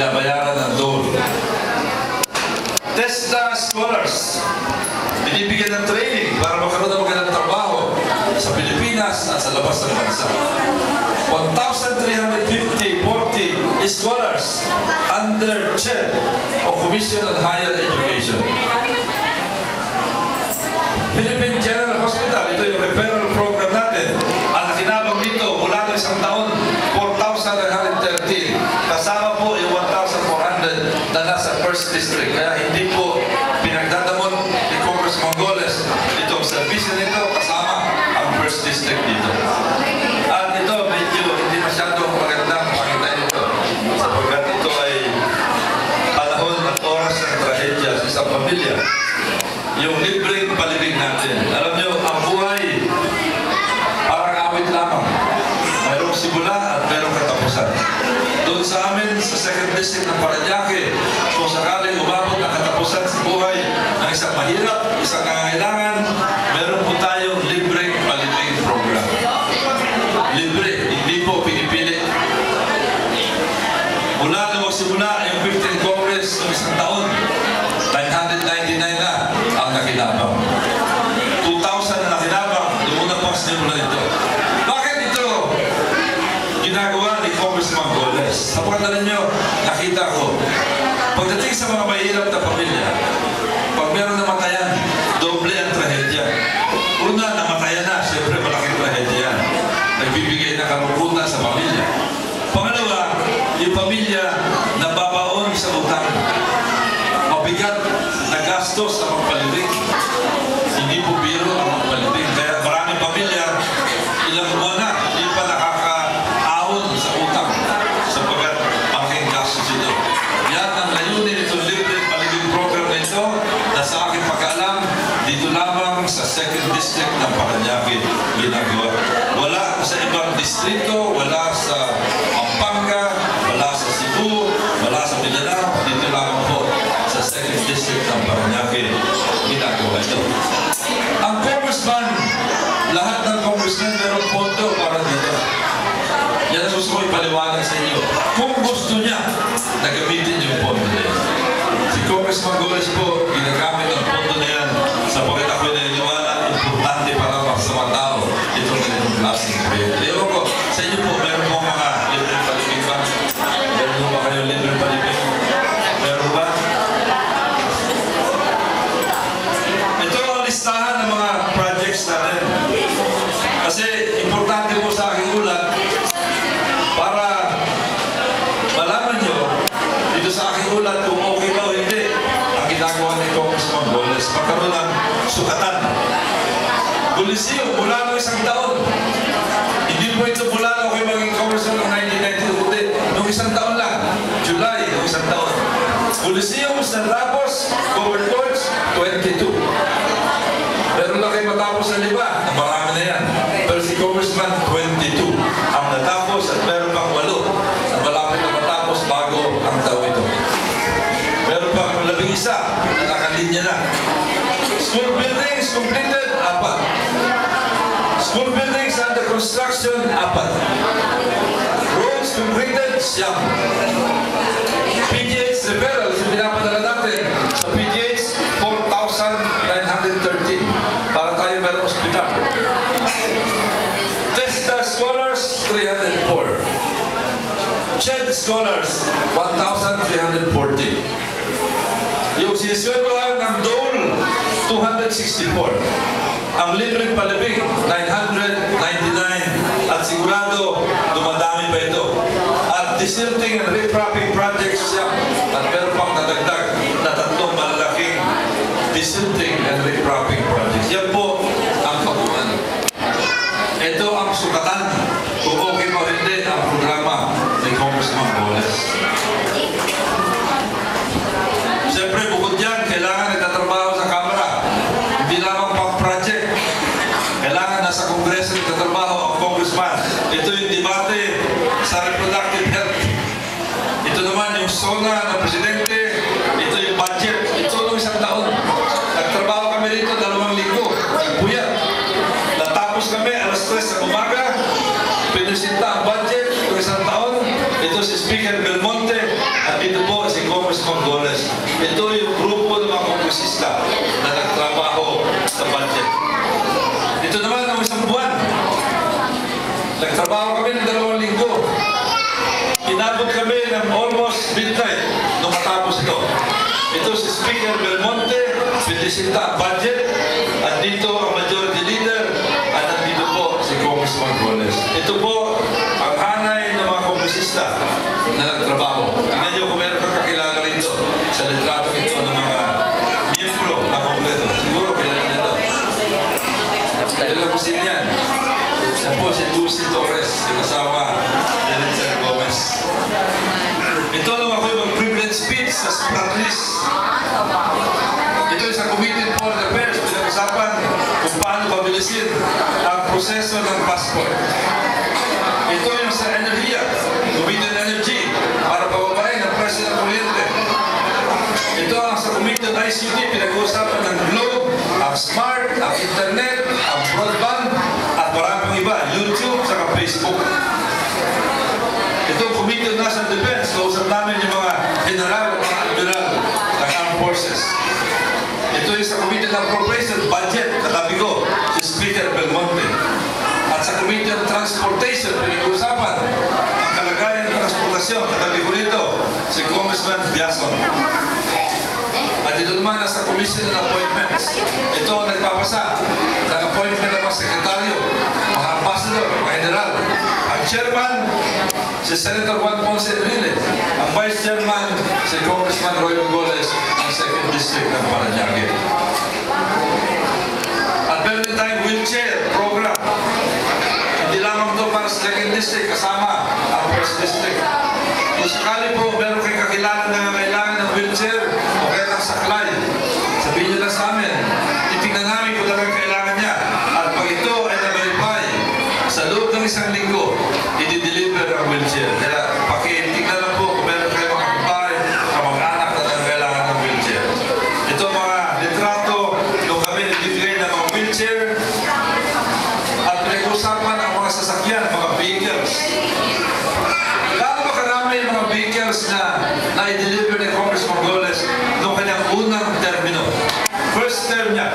binabayaran ng dole. TESDA scholars, binibigyan ng training para magkaroon ng magandang trabaho sa Pilipinas at sa labas ng bansa. 1,340 scholars under chair of Commission on Higher Education. Philippine General Hospital, ito yung referral program natin. Ang nakinabang dito, mula ng isang taon, 4,913. Kasama po yung 1,400 na nasa First District. Kaya hindi po pinagdadamon ni Congressman Goles itong servisyo nito, kasama ang First District dito. At ito, medyo hindi masyadong magandang pakita nito. Sapagkat ito ay panahon at oras ng trahedya sa isang pamilya. Yung libreng palibing natin. Alam nyo, ang buhay parang awit lamang. Mayroong simula at mayroong katapusan. Doon sa amin, sa Second District ng Parañaque, kung sakaling umabot ang katapusan sa buhay ng isang mahirap, isang nangangailangan, meron po tayong libreng palibing program. Libre, hindi po pinipili. Mula na magsimula yung 15th Congress ng isang taon, 999 na ang nakinabang. 2,000 na nakinabang, lumuna pang sinimula nito. Bakit ito ginagawa ni Congressman Goles? Sa pagkatalan nyo, nakita ko, pagdating sa mga mahirap na pamilya, pag meron namatayan, doble ang trahedya. Una, namatayan na, siyempre malaking trahedya. Nagbibigay ng kalungkutan sa pamilya. Pangalawa, yung pamilya nababaon sa utang. Mabigat na gastos sa magpalibing. Hindi po biro ang magpalibing. Kaya maraming pamilya, ilang buwan na, hindi pa nakakaahon sa utang sapagkat malaking gastos ito. Yan ang layunin itong libre palibing program na ito na sa aking pagkaalam, dito lamang sa Second District ng Parañaque ginagawa. Wala sa ibang distrito, wala sa Pampanga, wala sa Cebu, wala sa Mindanao, dito lamang po sa Second District ng Parañaque ginagawa ito. Ang congressman, lahat ng congressman meron pondo para dito. Yan ang gusto ko ipaliwanag sa inyo. Kung gusto niya, nagamitin yung pondo na yan. Si Congressman Goles po, ginagamit ang pondo na yan sa pagkat ako'y naniniwala, importante para sa mga tao itong ganitong klaseng proyekto. Ewan ko, sa inyo po, meron po mga libre palibing ba? Meron po ba kayo libre palibing? Meron ba? Ito ang listahan ng mga projects natin. Kasi importante po sa aking ulat para malaman nyo dito sa aking ulat kung okay ba o hindi ang ginagawa ni Congressman Goles. Magkaroon ng sukatan. Bulisio, mula ng isang taon. Hindi po ito mula na okay maging Congressman ng 1992, kundi nung isang taon lang. July, nung isang taon. Bulisio, natapos, covered courts, 22. Pero na kayo matapos na liba, marami na yan. Pero si Congressman, 22 ang natapos at meron pang 8 na malapit na matapos bago ang taon ito. Meron pang 11 na nakalinya na. School buildings completed, 4. School buildings under construction, 4. Roads completed, 7. PGH referrals, pinapadala natin sa PGH, 4,913 para tayo meron hospital. TESDA scholars, 304. CHED scholars, 1,340. Yung sinisweldohan ng dole, 264. Ang libreng palibing, 999. At sigurado, dumadami pa ito. At desilting and repropping projects siya. At meron pang nadagdag na 3 malalaking desilting and repropping projects. Yan po ang kabuuan. Ito ang sukatan kung okay mo hindi ang programa ni Congressman Goles. Siyempre, bukod yan, kailangan nagtatrabaho sa Kamara. Hindi lamang pang-project. Kailangan nasa Kongreso nagtatrabaho ang Congressman. Ito yung debate sa reproductive health. Ito naman yung SONA ng Presidente. Ito yung budget. Ito nung isang taon. Nagtrabaho kami rito 2 linggo. Nagpuyat. Natapos kami alas 3 sa umaga. Pinusinta ang budget itong isang taon. Ito si Speaker Belmonte at Dito po si Congressman Goles. Ito yung grupo ng mga kongresista na nagtrabaho sa budget. Ito naman ang isang buwan. Nagtrabaho kami ng 2 linggo. Inabot kami ng almost midnight nung matapos ito. Ito si Speaker Belmonte, pinisita ang budget, at dito ang majority leader, at nandito po si Congressman Goles. Ito po ang hanay ng mga kongresista na nagtrabaho. Tingnan niyo kung meron kang kakilala rito sa litrato ito ng mga miyembro na kongreso. Siguro kilala nito. Kilala po sila yan. Yan po si Lucy Torres, yung asawa ni Richard Gomez. Ito lang ako yung privilege speech sa Spratlys. Ito sa Committee on Foreign Affairs, pinag-usapan kung paano pabilisin ang proseso ng passport. Ito yung sa enerhiya, Committee on Energy, para pababain ang presyo ng kuryente. Ito ang sa Committee on ICT, pinag-uusapan ng Globe, ang Smart, ang Internet, ang Broadband, at maraming iba, YouTube, saka Facebook. Ito ang Committee on National Defense, kausap namin yung mga general at mga admiral ng Armed Forces. Ito yung sa Committee on Appropriation Budget, katabi ko, si Speaker Belmonte. At sa Committee on Transportation, pinag-uusapan ang kalagayan ng transportasyon, katabi ko rito, si Congressman Biason. At ito naman nasa Commission on Appointments. Ito ang nagpapasa ng appointment ng mga sekretaryo, mga ambassador, mga general. Ang chairman, si Senator Juan Ponce Enrile. Ang vice chairman, si Congressman Roy Goles, ng 2nd District ng Parañaque. At meron tayong wheelchair program. Hindi lamang ito para sa 2nd District, kasama ang 1st District. Kung sakali po meron kayong kakilala na kailangan ng wheelchair o kaya ng saklay, sabihin nyo lang sa amin. Titignan namin kung talagang kailangan niya. At pag ito ay na-verify, sa loob ng 1 linggo, i-deliver ang wheelchair. Kaya pakitignan lang po kung meron kayo mga kapay, kamag-anak na kailangan ng wheelchair. Ito mga litrato nung kami nagbibigay ng mga wheelchair at pinag-usapan ang mga sasakyan, mga vehicles. Gaano ba karami yung mga vehicles na i-deliver ni Congressman Goles noong kanyang unang termino? First term niya,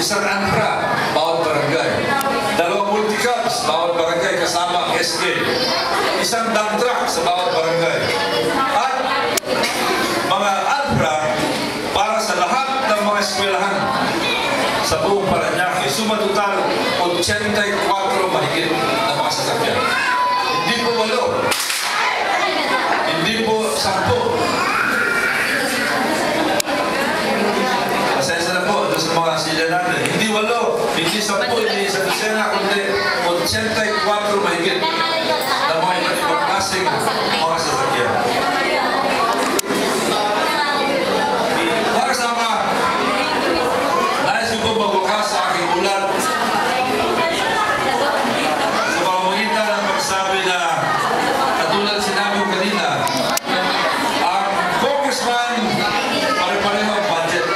isang ANFRA, bawat barangay. 2 multi-cabs, bawat barangay kasama ang SK. Isang dump truck sa bawat barangay. At mga ANFRA para sa lahat ng mga eskwelahan sa buong Parañaque. Suma total, 84 mahigit na mga sasakyan. Hindi po 8. Hindi po 10. Pasensya na po doon sa mga sila natin. Hindi 8, hindi 10, hindi 1 kundi 84 mahigit na mga iba't ibang klaseng mga sasakyan. Para sa mga nais ko po magwakas sa aking ulat sa pamamagitan ng pagsabi na katulad sinabi ko kanina, ang congressman pare-pareho ang budget.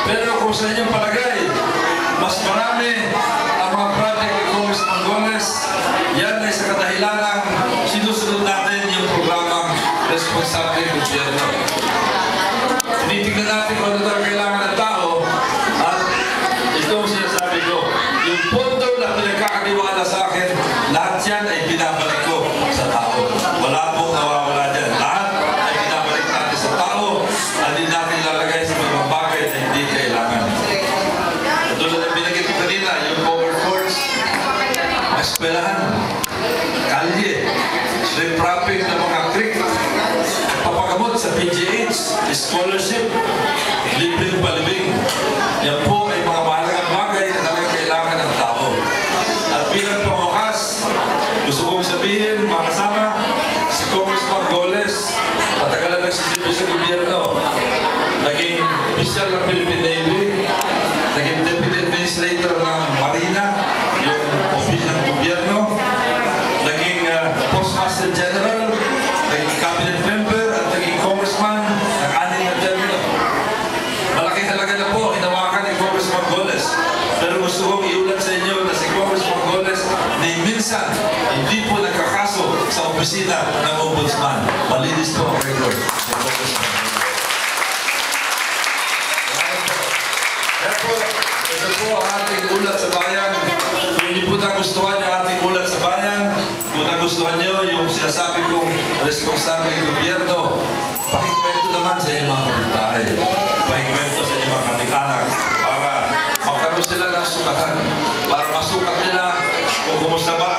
Pero kung sa inyong palagay, mas marami ang mga project ni Congressman Goles, yan ay sa kadahilanang sinusunod natin yung programang responsable gobyerno. Tinitignan natin kung ano talaga kailangan ng tao at ito ang sinasabi ko, yung pondo na pinagkakaniwala sa akin, lahat yan ay binabalik ko sa tao. Wala pong nawawala dyan. Lahat ay binabalik natin sa tao at hindi natin lalagay sa mga bagay na hindi kailangan. Tulad ang binagay ko kanina, yung overforce, eskwelahan, kalye, repropping ng mga creek, papagamot sa PGH, scholarship, libreng palibing. Yan po ay mga mahalagang bagay na talagang kailangan ng tao. At bilang pangwakas, gusto kong sabihin, mga kasama, si Congressman Goles, matagalan nagsisilbi sa gobyerno, naging official ng Philippine Navy, naging Deputy Administrator ng Marina, yung official ng gobyerno, naging Postmaster General, naging Cabinet Member, at naging Congressman ng 6 na termino. Malaking halaga na po, hinawakan ni Congressman Goles. Pero gusto kong iulat sa inyo na si Congressman Goles ni minsan hindi po nagkakaso sa opisina ng Ombudsman. Mali Please po, record. Kaya po, ito po ang ating ulat sa bayan. Kung hindi po nagustuhan yung ating ulat sa bayan, kung nagustuhan nyo yung sinasabi kong responsable ng gobyerno, pakikwento naman sa inyong mga kapitbahay. Pakikwento sa inyong mga kamag-anak para magkaroon sila ng sukatan, para masukat nila kung kumusta ba